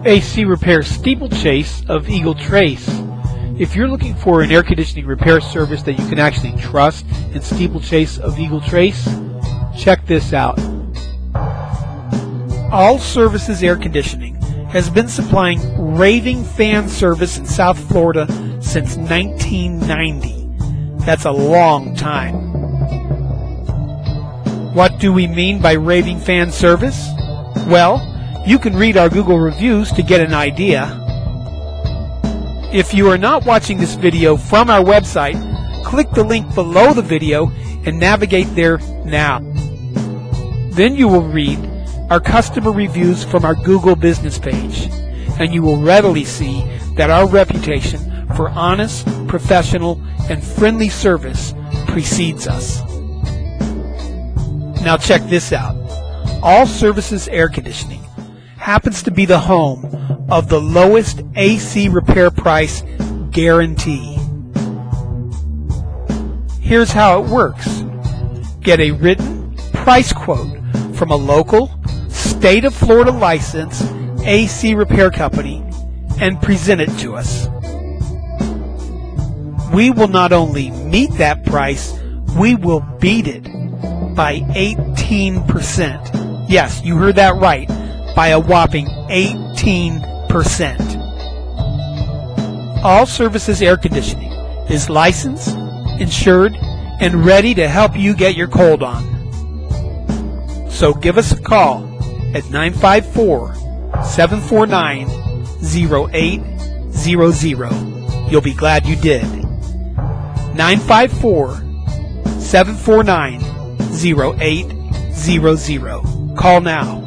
AC Repair Steeplechase of Eagle Trace. If you're looking for an air conditioning repair service that you can actually trust in Steeplechase of Eagle Trace, check this out. All Services Air Conditioning has been supplying Raving Fan Service in South Florida since 1990. That's a long time. What do we mean by Raving Fan Service? Well, you can read our Google reviews to get an idea. If you are not watching this video from our website, click the link below the video and navigate there now. Then you will read our customer reviews from our Google business page, and you will readily see that our reputation for honest, professional, and friendly service precedes us. Now check this out. All Services Air Conditioning happens to be the home of the lowest AC repair price guarantee. Here's how it works. Get a written price quote from a local, state of Florida licensed AC repair company and present it to us. We will not only meet that price, we will beat it by 18%. Yes, you heard that right. By a whopping 18%. All Services Air Conditioning is licensed, insured, and ready to help you get your cold on. So give us a call at 954-749-0800. You'll be glad you did. 954-749-0800. Call now.